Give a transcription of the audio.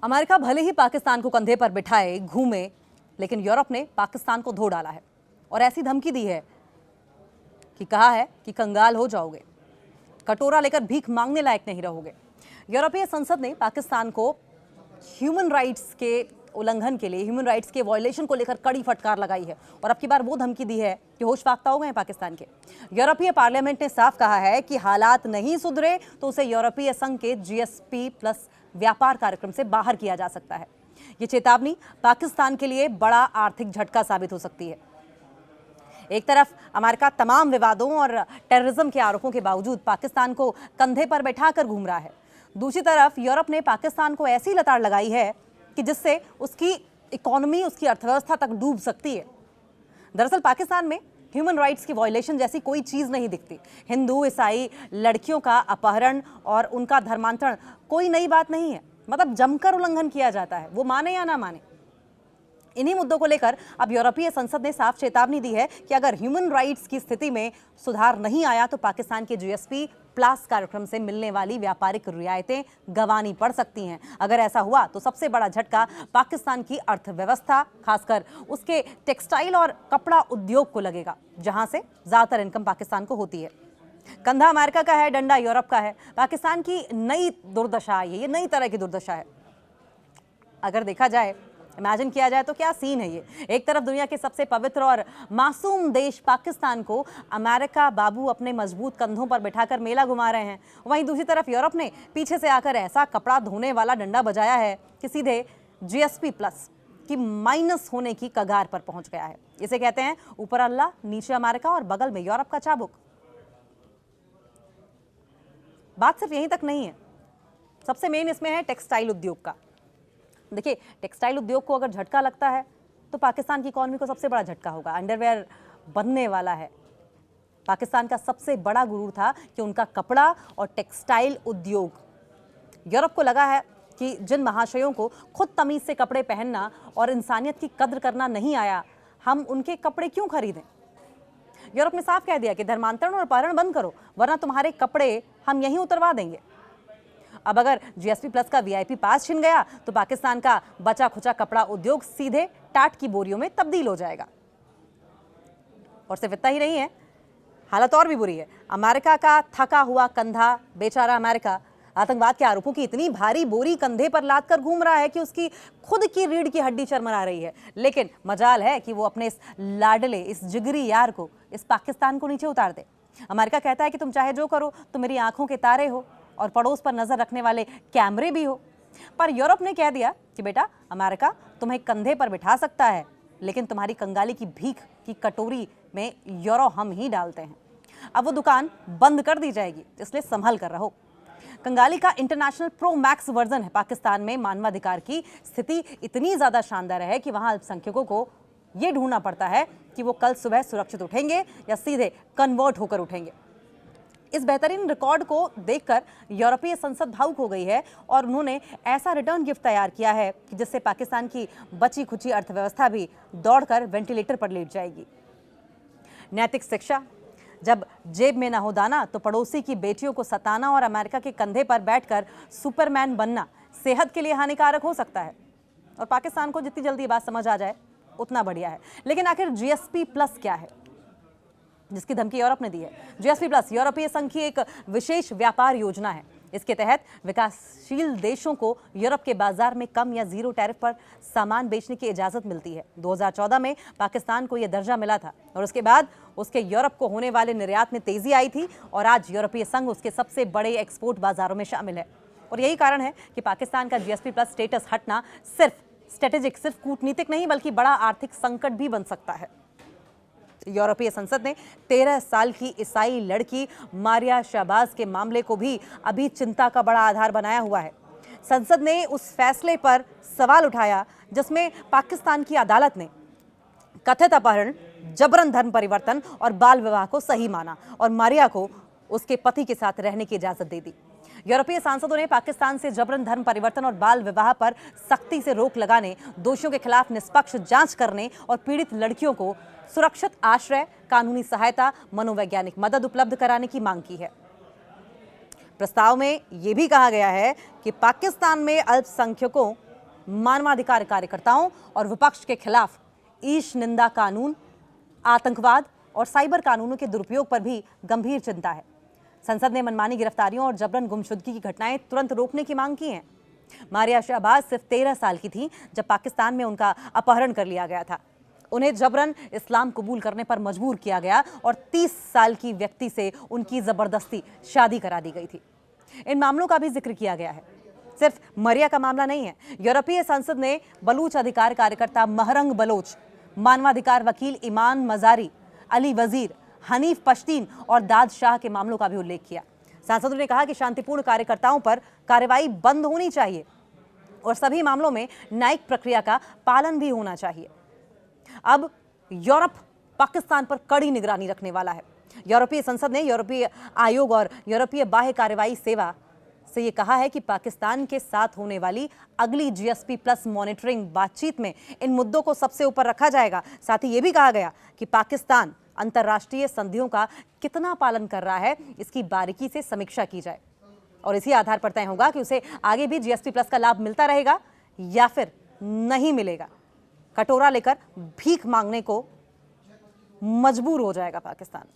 America भले ही पाकिस्तान को कंधे पर बिठाए घूमे, लेकिन यूरोप ने पाकिस्तान को धो डाला है और ऐसी धमकी दी है कि कहा है कि कंगाल हो जाओगे, कटोरा लेकर भीख मांगने लायक नहीं रहोगे। यूरोपीय संसद ने पाकिस्तान को ह्यूमन राइट्स के उल्लंघन के लिए, ह्यूमन राइट्स के वायलेशन को लेकर कड़ी फटकार लगाई है और अब की बार वो धमकी दी है कि होश फाख्ता हो गए पाकिस्तान के। यूरोपीय पार्लियामेंट ने साफ कहा है कि हालात नहीं सुधरे तो उसे यूरोपीय संघ के GSP+ व्यापार कार्यक्रम से बाहर किया जा सकता है। ये चेतावनी पाकिस्तान के लिए बड़ा आर्थिक झटका साबित हो सकती है। एक तरफ अमेरिका तमाम विवादों और टेररिज्म के आरोपों के बावजूद पाकिस्तान को कंधे पर बैठाकर घूम रहा है, दूसरी तरफ यूरोप ने पाकिस्तान को ऐसी लताड़ लगाई है कि जिससे उसकी इकोनॉमी, उसकी अर्थव्यवस्था तक डूब सकती है। दरअसल पाकिस्तान में ह्यूमन राइट्स की वायलेशन जैसी कोई चीज़ नहीं दिखती। हिंदू, ईसाई लड़कियों का अपहरण और उनका धर्मांतरण कोई नई बात नहीं है, मतलब जमकर उल्लंघन किया जाता है, वो माने या ना माने। इन्हीं मुद्दों को लेकर अब यूरोपीय संसद ने साफ चेतावनी दी है कि अगर ह्यूमन राइट्स की स्थिति में सुधार नहीं आया तो पाकिस्तान के GSP+ कार्यक्रम से मिलने वाली व्यापारिक रियायतें गंवानी पड़ सकती हैं। अगर ऐसा हुआ तो सबसे बड़ा झटका पाकिस्तान की अर्थव्यवस्था, खासकर उसके टेक्सटाइल और कपड़ा उद्योग को लगेगा, जहां से ज्यादातर इनकम पाकिस्तान को होती है। कंधा अमेरिका का है, डंडा यूरोप का है। पाकिस्तान की नई दुर्दशा आई है, ये नई तरह की दुर्दशा है। अगर देखा जाए, इमेजिन किया जाए तो क्या सीन है ये। एक तरफ दुनिया के सबसे पवित्र और मासूम देश पाकिस्तान को अमेरिका बाबू अपने मजबूत कंधों पर बिठाकर मेला घुमा रहे हैं, वहीं दूसरी तरफ यूरोप ने पीछे से आकर ऐसा कपड़ा धोने वाला डंडा बजाया है कि सीधे GSP+ की माइनस होने की कगार पर पहुंच गया है। इसे कहते हैं ऊपर अल्लाह, नीचे अमेरिका और बगल में यूरोप का चाबुक। बात सिर्फ यहीं तक नहीं है, सबसे मेन इसमें है टेक्सटाइल उद्योग का। देखिए, टेक्सटाइल उद्योग को अगर झटका लगता है तो पाकिस्तान की इकोनॉमी को सबसे बड़ा झटका होगा। अंडरवेयर बनने वाला है। पाकिस्तान का सबसे बड़ा गुरूर था कि उनका कपड़ा और टेक्सटाइल उद्योग। यूरोप को लगा है कि जिन महाशयों को खुद तमीज से कपड़े पहनना और इंसानियत की कद्र करना नहीं आया, हम उनके कपड़े क्यों खरीदें। यूरोप ने साफ कह दिया कि धर्मांतरण और अपहरण बंद करो, वरना तुम्हारे कपड़े हम यहीं उतरवा देंगे। अब अगर GSP+ का VIP पास छिन गया तो पाकिस्तान का बचा खुचा कपड़ा उद्योग सीधे टाट की बोरियों में तब्दील हो जाएगा। और सिर्फ इतना ही नहीं है, हालत और भी बुरी है। अमेरिका का थका हुआ कंधा, बेचारा अमेरिका आतंकवाद के आरोपों की इतनी भारी बोरी कंधे पर लाद कर घूम रहा है कि उसकी खुद की रीढ़ की हड्डी चरमरा रही है। लेकिन मजाल है कि वो अपने इस लाडले, इस जिगरी यार को, इस पाकिस्तान को नीचे उतार दे। अमेरिका कहता है कि तुम चाहे जो करो, तुम मेरी आंखों के तारे हो और पड़ोस पर नजर रखने वाले कैमरे भी हो। पर यूरोप ने कह दिया कि बेटा, अमेरिका तुम्हें कंधे पर बिठा सकता है, लेकिन तुम्हारी कंगाली की भीख की कटोरी में यूरो हम ही डालते हैं। अब वो दुकान बंद कर दी जाएगी, इसलिए संभल कर रहो। कंगाली का इंटरनेशनल प्रो मैक्स वर्जन है। पाकिस्तान में मानवाधिकार की स्थिति इतनी ज्यादा शानदार है कि वहां अल्पसंख्यकों को यह ढूंढना पड़ता है कि वो कल सुबह सुरक्षित उठेंगे या सीधे कन्वर्ट होकर उठेंगे। इस बेहतरीन रिकॉर्ड को देखकर यूरोपीय संसद भावुक हो गई है और उन्होंने ऐसा रिटर्न गिफ्ट तैयार किया है कि जिससे पाकिस्तान की बची खुची अर्थव्यवस्था भी दौड़कर वेंटिलेटर पर लेट जाएगी। नैतिक शिक्षा, जब जेब में ना हो दाना तो पड़ोसी की बेटियों को सताना और अमेरिका के कंधे पर बैठकर सुपरमैन बनना सेहत के लिए हानिकारक हो सकता है। और पाकिस्तान को जितनी जल्दी बात समझ आ जाए उतना बढ़िया है। लेकिन आखिर GSP+ क्या है जिसकी धमकी यूरोप ने दी है? GSP+ यूरोपीय संघ की एक विशेष व्यापार योजना है। इसके तहत विकासशील देशों को यूरोप के बाजार में कम या जीरो टैरिफ पर सामान बेचने की इजाजत मिलती है। 2014 में पाकिस्तान को यह दर्जा मिला था और उसके बाद उसके यूरोप को होने वाले निर्यात में तेजी आई थी और आज यूरोपीय संघ उसके सबसे बड़े एक्सपोर्ट बाजारों में शामिल है। और यही कारण है कि पाकिस्तान का GSP+ स्टेटस हटना सिर्फ स्ट्रेटेजिक, सिर्फ कूटनीतिक नहीं बल्कि बड़ा आर्थिक संकट भी बन सकता है। यूरोपीय संसद ने 13 साल की ईसाई लड़की मारिया शहबाज के मामले को भी अभी चिंता का बड़ा आधार बनाया हुआ है। संसद ने उस फैसले पर सवाल उठाया जिसमें पाकिस्तान की अदालत ने कथित अपहरण, जबरन धर्म परिवर्तन और बाल विवाह को सही माना और मारिया को उसके पति के साथ रहने की इजाजत दे दी। यूरोपीय सांसदों ने पाकिस्तान से जबरन धर्म परिवर्तन और बाल विवाह पर सख्ती से रोक लगाने, दोषियों के खिलाफ निष्पक्ष जांच करने और पीड़ित लड़कियों को सुरक्षित आश्रय, कानूनी सहायता, मनोवैज्ञानिक मदद उपलब्ध कराने की मांग की है। प्रस्ताव में यह भी कहा गया है कि पाकिस्तान में अल्पसंख्यकों मानवाधिकार कार्यकर्ताओं और विपक्ष के खिलाफ ईश निंदा कानून, आतंकवाद और साइबर कानूनों के दुरुपयोग पर भी गंभीर चिंता है। संसद ने मनमानी गिरफ्तारियों और जबरन गुमशुदगी की घटनाएं तुरंत रोकने की मांग की है। मारिया शहबाज सिर्फ 13 साल की थी जब पाकिस्तान में उनका अपहरण कर लिया गया था। उन्हें जबरन इस्लाम कबूल करने पर मजबूर किया गया और 30 साल की व्यक्ति से उनकी जबरदस्ती शादी करा दी गई थी। इन मामलों का भी जिक्र किया गया है। सिर्फ मरिया का मामला नहीं है। यूरोपीय संसद ने बलूच अधिकार कार्यकर्ता महरंग बलोच, मानवाधिकार वकील ईमान मजारी, अली वजीर, हनीफ पश्तीन और दाद शाह के मामलों का भी उल्लेख किया। सांसदों ने कहा कि शांतिपूर्ण कार्यकर्ताओं पर कार्रवाई बंद होनी चाहिए और सभी मामलों में न्यायिक प्रक्रिया का पालन भी होना चाहिए। अब यूरोप पाकिस्तान पर कड़ी निगरानी रखने वाला है। यूरोपीय संसद ने यूरोपीय आयोग और यूरोपीय बाह्य कार्रवाई सेवा से ये कहा है कि पाकिस्तान के साथ होने वाली अगली जीएसपी प्लस मॉनिटरिंग बातचीत में इन मुद्दों को सबसे ऊपर रखा जाएगा। साथ ही ये भी कहा गया कि पाकिस्तान अंतर्राष्ट्रीय संधियों का कितना पालन कर रहा है, इसकी बारीकी से समीक्षा की जाए और इसी आधार पर तय होगा कि उसे आगे भी जीएसपी प्लस का लाभ मिलता रहेगा या फिर नहीं मिलेगा। कटोरा लेकर भीख मांगने को मजबूर हो जाएगा पाकिस्तान।